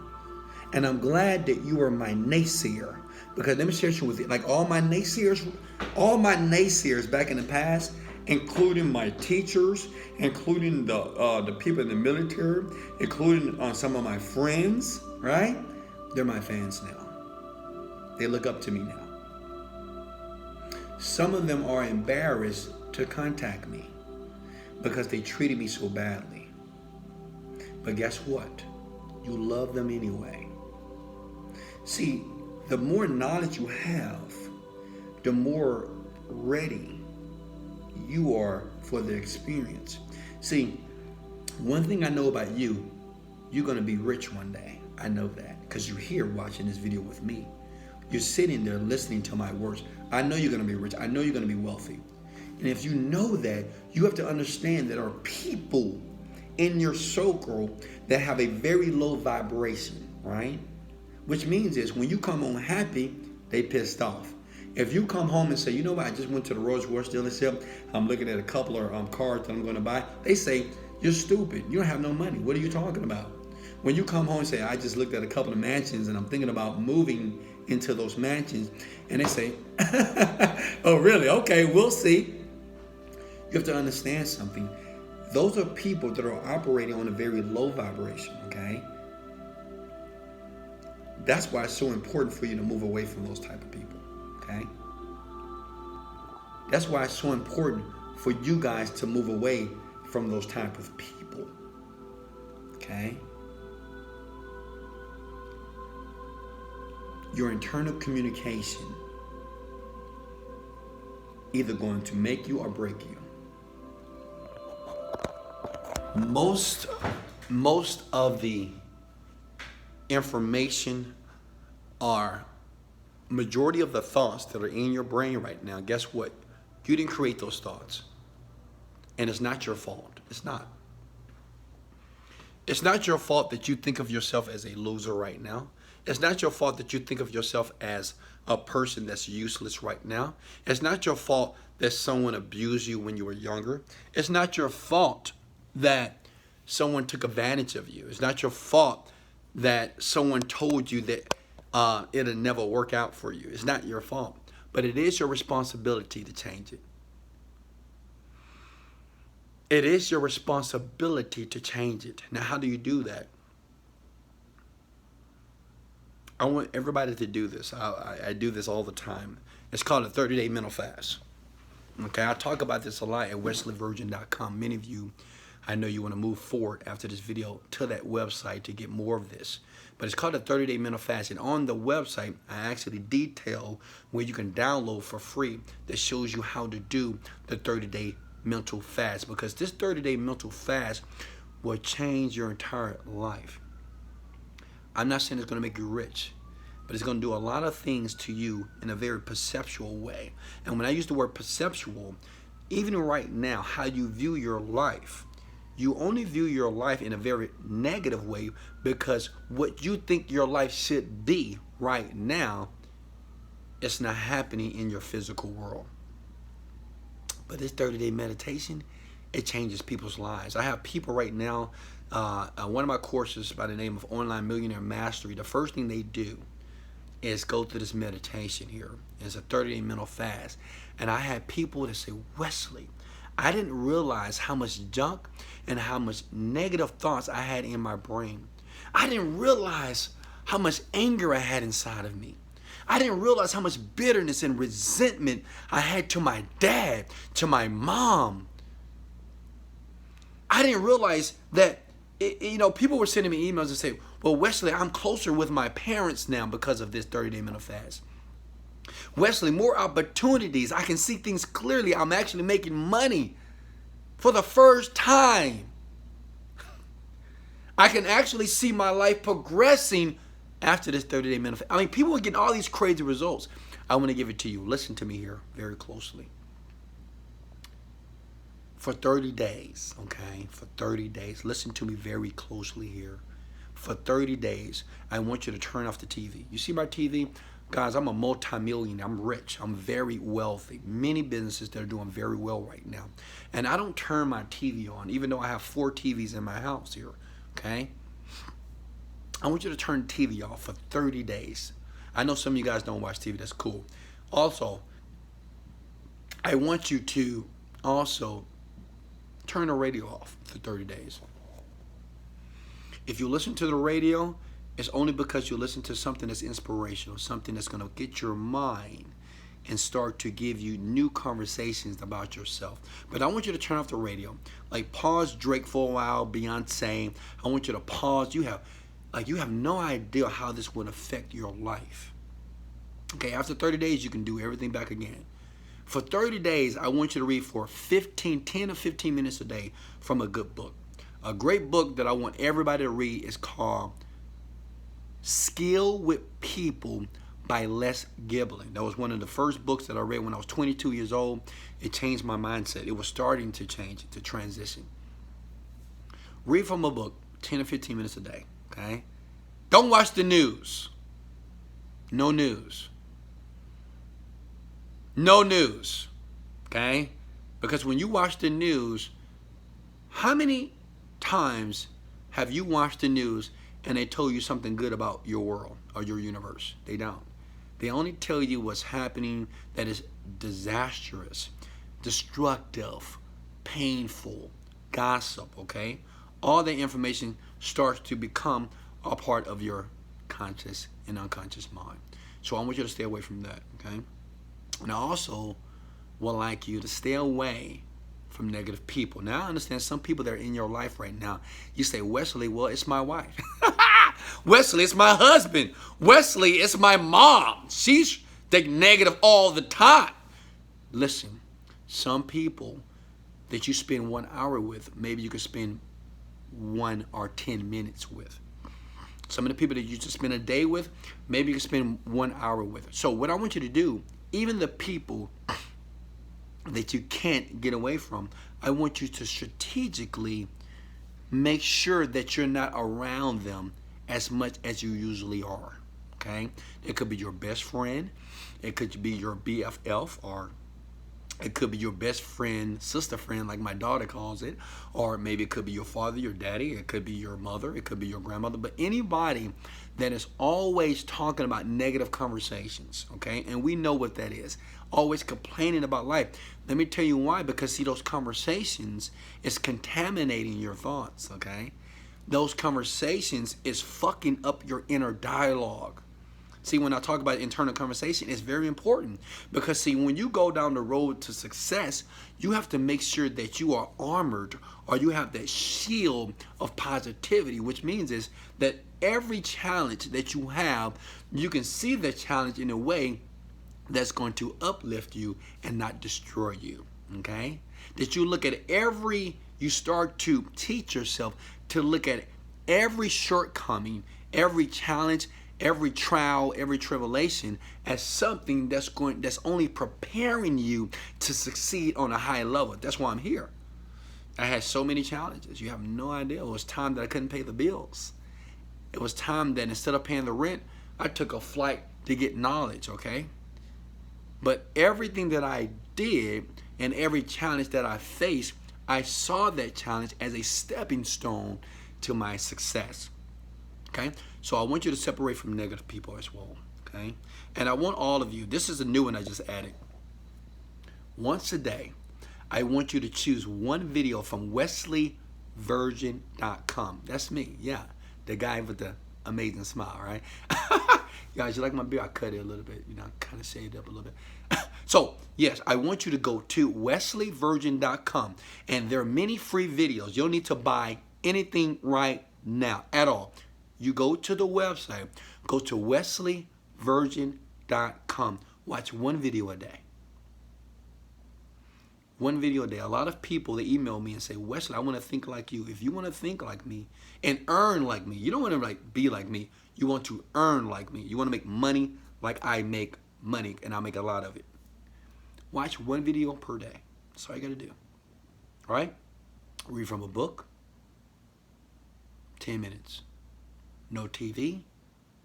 And I'm glad that you are my naysayer. Because let me share with you, like all my naysayers back in the past, including my teachers, including the people in the military, including some of my friends, right? They're my fans now. They look up to me now. Some of them are embarrassed to contact me because they treated me so badly. But guess what? You love them anyway. See, the more knowledge you have, the more ready you are for the experience. See, one thing I know about you, you're going to be rich one day. I know that because you're here watching this video with me. You're sitting there listening to my words. I know you're going to be rich. I know you're going to be wealthy. And if you know that, you have to understand that there are people in your circle that have a very low vibration, right? Which means is when you come home happy, they pissed off. If you come home and say, you know what, I just went to the Rolls Royce dealership, I'm looking at a couple of cars that I'm going to buy, they say, you're stupid. You don't have no money. What are you talking about? When you come home and say, I just looked at a couple of mansions and I'm thinking about moving into those mansions, and they say, oh, really? Okay, we'll see. You have to understand something. Those are people that are operating on a very low vibration, okay? That's why it's so important for you to move away from those type of people, okay? That's why it's so important for you guys to move away from those type of people, okay? your internal communication either going to make you or break you. Most of the information or majority of the thoughts that are in your brain right now, guess what? You didn't create those thoughts. And it's not your fault. It's not. It's not your fault that you think of yourself as a loser right now. It's not your fault that you think of yourself as a person that's useless right now. It's not your fault that someone abused you when you were younger. It's not your fault that someone took advantage of you. It's not your fault that someone told you that it'll never work out for you. It's not your fault. But it is your responsibility to change it. It is your responsibility to change it. Now, how do you do that? I want everybody to do this. I do this all the time. It's called a 30-day mental fast. Okay, I talk about this a lot at wesleyvirgin.com. Many of you, I know you want to move forward after this video to that website to get more of this. But it's called a 30-day mental fast. And on the website, I actually detail where you can download for free that shows you how to do the 30-day mental fast. Because this 30-day mental fast will change your entire life. I'm not saying it's going to make you rich, but it's going to do a lot of things to you in a very perceptual way. And when I use the word perceptual, even right now, how you view your life, you only view your life in a very negative way because what you think your life should be right now, it's not happening in your physical world. But this 30-day meditation, it changes people's lives. I have people right now, one of my courses by the name of Online Millionaire Mastery, the first thing they do is go through this meditation here. It's a 30-day mental fast. And I had people that say, Wesley, I didn't realize how much junk and how much negative thoughts I had in my brain. I didn't realize how much anger I had inside of me. I didn't realize how much bitterness and resentment I had to my dad, to my mom. I didn't realize that, people were sending me emails and say, well, Wesley, I'm closer with my parents now because of this 30-day mental fast. Wesley, more opportunities. I can see things clearly. I'm actually making money for the first time. I can actually see my life progressing after this 30-day mental fast. I mean, people are getting all these crazy results. I want to give it to you. Listen to me here very closely. For 30 days, okay? For 30 days. Listen to me very closely here. For 30 days, I want you to turn off the TV. You see my TV? Guys, I'm a multi-millionaire. I'm rich. I'm very wealthy. Many businesses that are doing very well right now. And I don't turn my TV on, even though I have 4 TVs in my house here, okay? I want you to turn the TV off for 30 days. I know some of you guys don't watch TV. That's cool. Also, I want you to also turn the radio off for 30 days. If you listen to the radio, it's only because you listen to something that's inspirational, something that's going to get your mind and start to give you new conversations about yourself. But I want you to turn off the radio. Like, pause Drake for a while, Beyonce. I want you to pause. You have no idea how this would affect your life. Okay, after 30 days, you can do everything back again. For 30 days, I want you to read for 10 to 15 minutes a day from a good book. A great book that I want everybody to read is called Skill with People by Les Gibelin. That was one of the first books that I read when I was 22 years old. It changed my mindset. It was starting to change, to transition. Read from a book 10 to 15 minutes a day, okay? Don't watch the news. No news. No news, okay? Because when you watch the news, how many times have you watched the news and they told you something good about your world or your universe? They don't. They only tell you what's happening that is disastrous, destructive, painful, gossip, okay? All that information starts to become a part of your conscious and unconscious mind. So I want you to stay away from that, okay? And I also would like you to stay away from negative people. Now, I understand some people that are in your life right now. You say, Wesley, well, it's my wife. Wesley, it's my husband. Wesley, it's my mom. She's negative all the time. Listen, some people that you spend 1 hour with, maybe you could spend 1 or 10 minutes with. Some of the people that you just spend a day with, maybe you can spend 1 hour with. So what I want you to do, even the people that you can't get away from, I want you to strategically make sure that you're not around them as much as you usually are. Okay? It could be your best friend, it could be your BFF, or it could be your best friend, sister friend, like my daughter calls it, or maybe it could be your father, your daddy, it could be your mother, it could be your grandmother, but anybody that is always talking about negative conversations, okay? And we know what that is. Always complaining about life. Let me tell you why. Because see, those conversations is contaminating your thoughts, okay? Those conversations is fucking up your inner dialogue. See, when I talk about internal conversation, it's very important because, see, when you go down the road to success, you have to make sure that you are armored, or you have that shield of positivity, which means is that every challenge that you have, you can see the challenge in a way that's going to uplift you and not destroy you, okay? That you look at you start to teach yourself to look at every shortcoming, every challenge, every trial, every tribulation as something that's only preparing you to succeed on a high level. That's why I'm here. I had so many challenges. You have no idea. It was time that I couldn't pay the bills. It was time that instead of paying the rent, I took a flight to get knowledge, okay? But everything that I did and every challenge that I faced, I saw that challenge as a stepping stone to my success. Okay, so I want you to separate from negative people as well. Okay, and I want all of you, this is a new one I just added. Once a day, I want you to choose one video from wesleyvirgin.com. That's me, yeah, the guy with the amazing smile, right? Guys, you like my beard? I cut it a little bit, kind of shaved up a little bit. So, yes, I want you to go to wesleyvirgin.com, and there are many free videos. You don't need to buy anything right now at all. You go to the website, go to wesleyvirgin.com. Watch one video a day. One video a day. A lot of people, they email me and say, Wesley, I want to think like you. If you want to think like me and earn like me, you don't want to be like me. You want to earn like me. You want to make money like I make money, and I make a lot of it. Watch one video per day. That's all you got to do. All right? Read from a book. 10 minutes. No TV,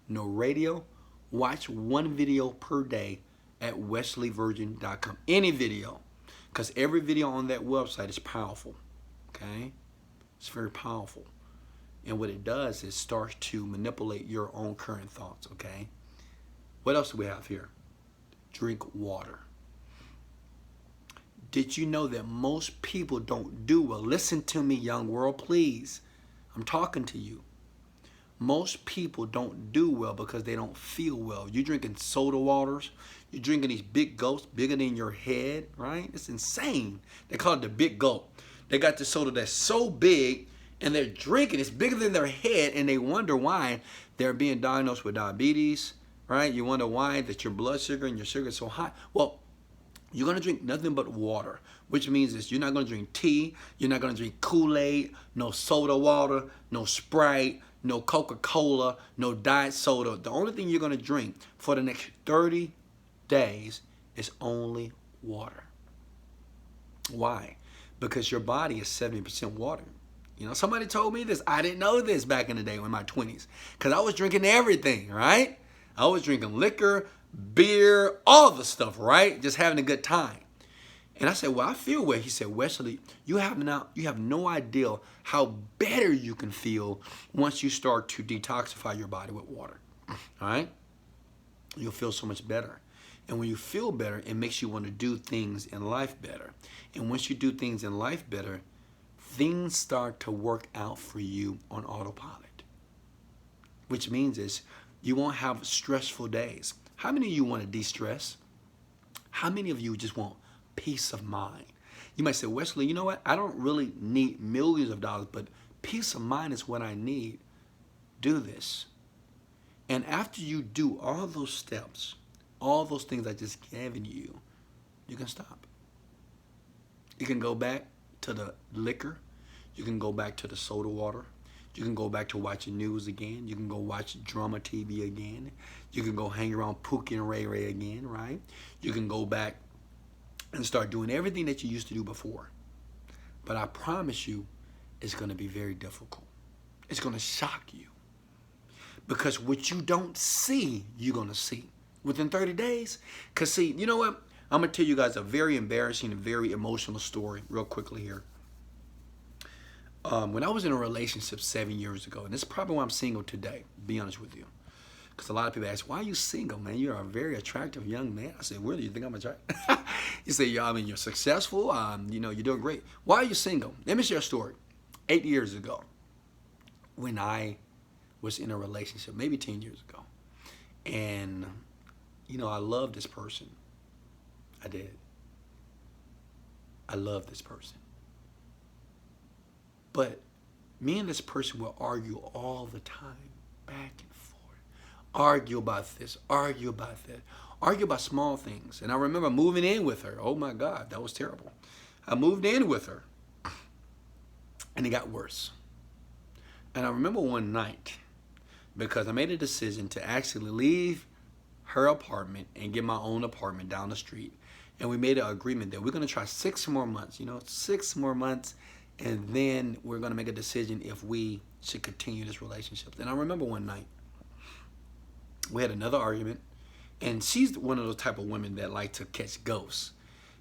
no radio. Watch one video per day at wesleyvirgin.com. Any video, because every video on that website is powerful, okay? It's very powerful. And what it does is starts to manipulate your own current thoughts, okay? What else do we have here? Drink water. Did you know that most people don't do well? Listen to me, young world, please. I'm talking to you. Most people don't do well because they don't feel well. You're drinking soda waters. You're drinking these big gulps bigger than your head, right? It's insane. They call it the big gulp. They got the soda that's so big, and they're drinking. It's bigger than their head, and they wonder why they're being diagnosed with diabetes, right? You wonder why that your blood sugar and your sugar is so high. Well, you're going to drink nothing but water, which means is you're not going to drink tea. You're not going to drink Kool-Aid, no soda water, no Sprite, no Coca-Cola, no diet soda. The only thing you're going to drink for the next 30 days is only water. Why? Because your body is 70% water. Somebody told me this. I didn't know this back in the day in my 20s because I was drinking everything, right? I was drinking liquor, beer, all the stuff, right? Just having a good time. And I said, well, I feel well. He said, Wesley, you have no idea how better you can feel once you start to detoxify your body with water. All right? You'll feel so much better. And when you feel better, it makes you want to do things in life better. And once you do things in life better, things start to work out for you on autopilot. Which means is you won't have stressful days. How many of you want to de-stress? How many of you just want peace of mind? You might say, Wesley, you know what? I don't really need millions of dollars, but peace of mind is what I need. Do this. And after you do all those steps, all those things I just given you, you can stop. You can go back to the liquor. You can go back to the soda water. You can go back to watching news again. You can go watch drama TV again. You can go hang around Pookie and Ray Ray again, right? You can go back and start doing everything that you used to do before. But I promise you, it's going to be very difficult. It's going to shock you. Because what you don't see, you're going to see within 30 days. Because see, you know what? I'm going to tell you guys a very embarrassing and very emotional story real quickly here. When I was in a relationship 7 years ago, and this is probably why I'm single today, to be honest with you. Because a lot of people ask, why are you single, man? You're a very attractive young man. I said, really, you think I'm attractive? You say, yeah, I mean, you're successful. You know, you're doing great. Why are you single? Let me share a story. 8 years ago, when I was in a relationship, maybe 10 years ago. And, you know, I loved this person. I did. I loved this person. But me and this person will argue all the time, back and forth. Argue about this, argue about that, argue about small things. And I remember moving in with her. Oh my God, that was terrible. I moved in with her, and it got worse. And I remember one night, because I made a decision to actually leave her apartment and get my own apartment down the street. And we made an agreement that we're going to try 6 more months, 6 more months. And then we're going to make a decision if we should continue this relationship. And I remember one night, we had another argument. And she's one of those type of women that like to catch ghosts.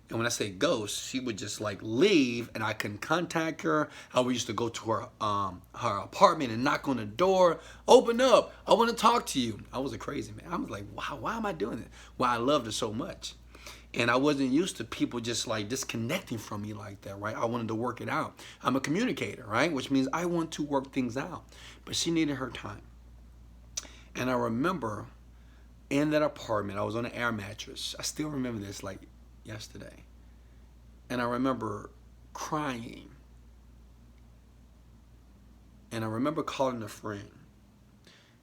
And when I say ghosts, she would just like leave and I couldn't contact her. I used to go to her apartment and knock on the door. Open up. I want to talk to you. I was a crazy man. I was like, wow, why am I doing this? Well, I loved her so much. And I wasn't used to people just like disconnecting from me like that, right? I wanted to work it out. I'm a communicator, right? Which means I want to work things out. But she needed her time. And I remember in that apartment, I was on an air mattress. I still remember this like yesterday. And I remember crying. And I remember calling a friend.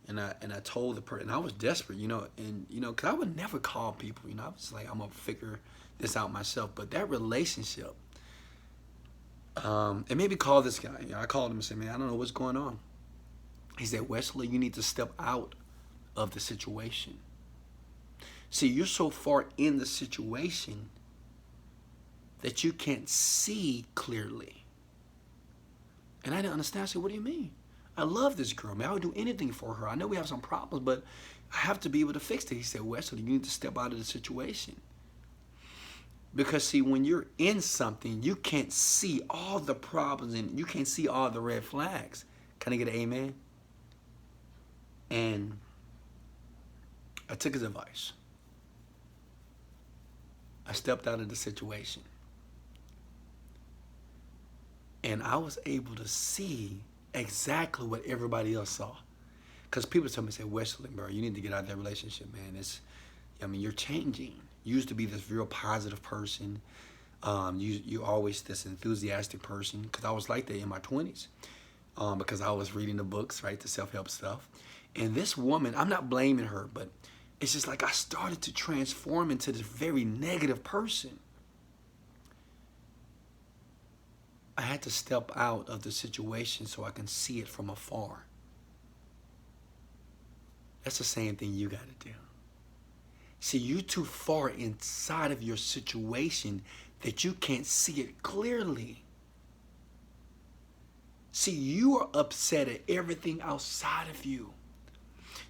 And I told the person, and I was desperate, because I would never call people, I was like, I'm going to figure this out myself. But that relationship, and maybe call this guy. I called him and said, man, I don't know what's going on. He said, Wesley, you need to step out of the situation. See, you're so far in the situation that you can't see clearly. And I didn't understand. I said, what do you mean? I love this girl, man. I would do anything for her. I know we have some problems, but I have to be able to fix it. He said, Wesley, you need to step out of the situation. Because, see, when you're in something, you can't see all the problems and you can't see all the red flags. Can I get an amen? And I took his advice. I stepped out of the situation. And I was able to see exactly what everybody else saw. Because people tell me, say, Wesley, bro, you need to get out of that relationship, man. You're changing. You used to be this real positive person. You're always this enthusiastic person. Because I was like that in my 20s. Because I was reading the books, right, the self-help stuff. And this woman, I'm not blaming her, but it's just like I started to transform into this very negative person. I had to step out of the situation so I can see it from afar. That's the same thing you got to do. See, you're too far inside of your situation that you can't see it clearly. See, you are upset at everything outside of you.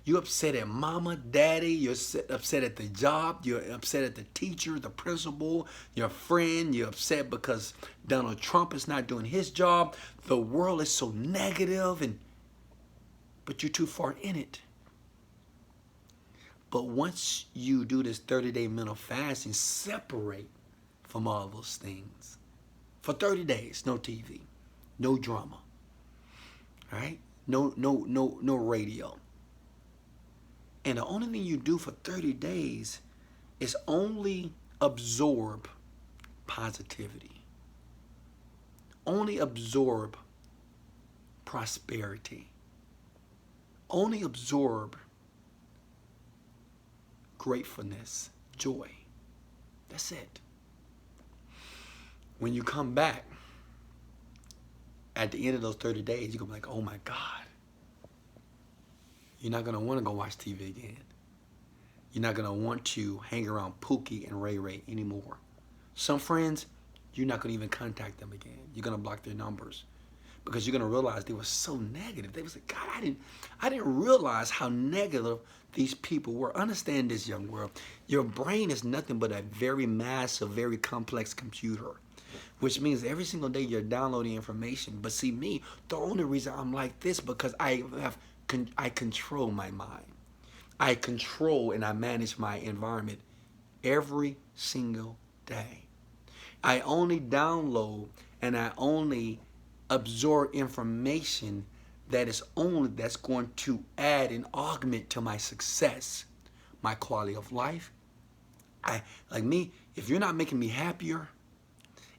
You're upset at mama, daddy. You're upset at the job. You're upset at the teacher, the principal, your friend. You're upset because Donald Trump is not doing his job. The world is so negative, but you're too far in it. But once you do this 30-day mental fast and separate from all those things, for 30 days, no TV, no drama, right? No radio. And the only thing you do for 30 days is only absorb positivity. Only absorb prosperity. Only absorb gratefulness, joy. That's it. When you come back, at the end of those 30 days, you're going to be like, oh my God. You're not going to want to go watch TV again. You're not going to want to hang around Pookie and Ray Ray anymore. Some friends, you're not going to even contact them again. You're going to block their numbers because you're going to realize they were so negative. They was like, God, I didn't realize how negative these people were. Understand this, young world. Your brain is nothing but a very massive, very complex computer, which means every single day you're downloading information. But see, me, the only reason I'm like this because I control my mind. I control and I manage my environment every single day. I only download and I only absorb information that's going to add and augment to my success, my quality of life. Like me, if you're not making me happier,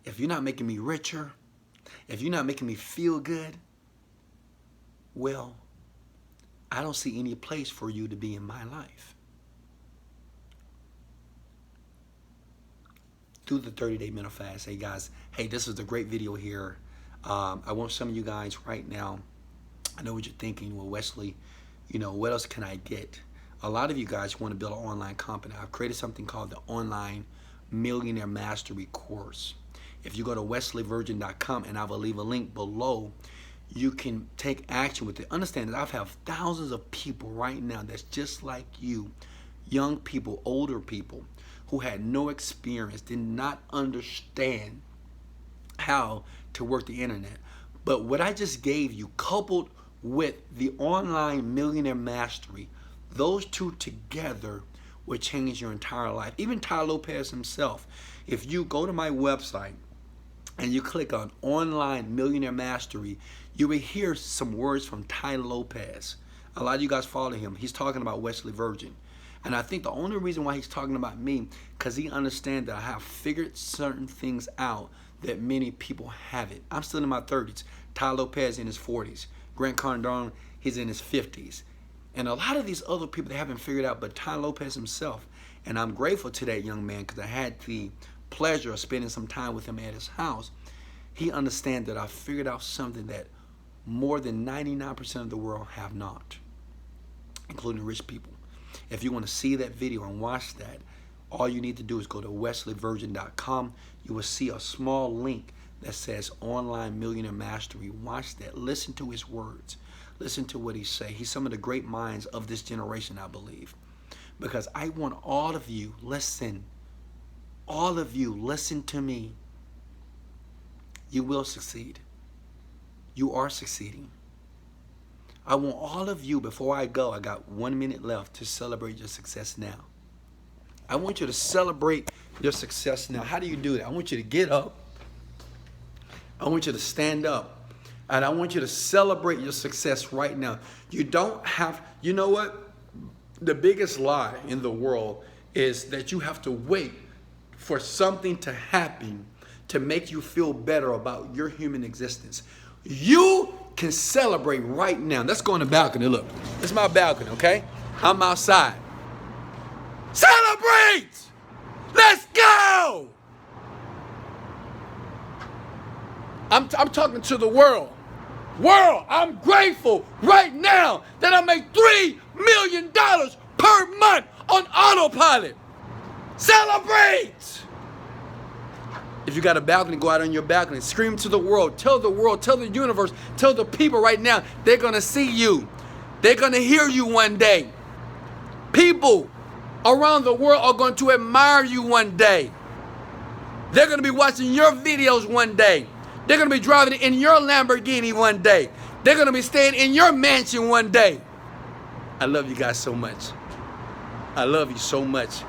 if you're not making me richer, if you're not making me feel good, well, I don't see any place for you to be in my life. Do the 30-day mental fast. Hey guys, hey, this is a great video here. I want some of you guys right now, I know what you're thinking, well, Wesley, you know, what else can I get? A lot of you guys want to build an online company. I've created something called the Online Millionaire Mastery Course. If you go to wesleyvirgin.com, and I will leave a link below, you can take action with it. Understand that I have thousands of people right now that's just like you, young people, older people, who had no experience, did not understand how to work the internet. But what I just gave you, coupled with the Online Millionaire Mastery, those two together will change your entire life. Even Ty Lopez himself, if you go to my website and you click on Online Millionaire Mastery, you will hear some words from Ty Lopez. A lot of you guys follow him. He's talking about Wesley Virgin. And I think the only reason why he's talking about me, because he understands that I have figured certain things out that many people haven't. I'm still in my 30s. Ty Lopez in his 40s. Grant Cardone, he's in his 50s. And a lot of these other people, they haven't figured out, but Ty Lopez himself. And I'm grateful to that young man because I had the pleasure of spending some time with him at his house. He understands that I figured out something that more than 99% of the world have not, including rich people. If you want to see that video and watch that, all you need to do is go to wesleyvirgin.com. You will see a small link that says Online Millionaire Mastery. Watch that. Listen to his words. Listen to what he say. He's some of the great minds of this generation, I believe. Because I want all of you, listen. All of you, listen to me. You will succeed. You are succeeding. I want all of you, before I go, I got 1 minute left, to celebrate your success now. I want you to celebrate your success now. How do you do that? I want you to get up. I want you to stand up. And I want you to celebrate your success right now. You don't have, you know what? The biggest lie in the world is that you have to wait for something to happen to make you feel better about your human existence. You can celebrate right now. Let's go on the balcony. Look, this is my balcony, okay? I'm outside. Celebrate! Let's go! I'm talking to the world. World, I'm grateful right now that I make $3 million per month on autopilot. Celebrate! If you got a balcony, go out on your balcony. Scream to the world, tell the universe, tell the people right now, they're going to see you. They're going to hear you one day. People around the world are going to admire you one day. They're going to be watching your videos one day. They're going to be driving in your Lamborghini one day. They're going to be staying in your mansion one day. I love you guys so much. I love you so much.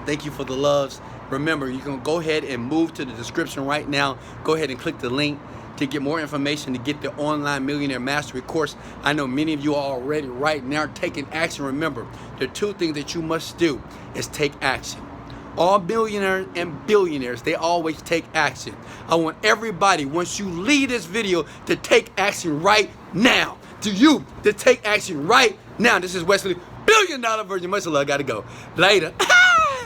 Thank you for the loves. Remember, you can go ahead and move to the description right now. Go ahead and click the link to get more information, to get the Online Millionaire Mastery Course. I know many of you are already right now taking action. Remember, the two things that you must do is take action. All billionaires and billionaires, they always take action. I want everybody, once you leave this video, to take action right now. To you, to take action right now. This is Wesley. $1 million virgin. Much love. Got to go. Later.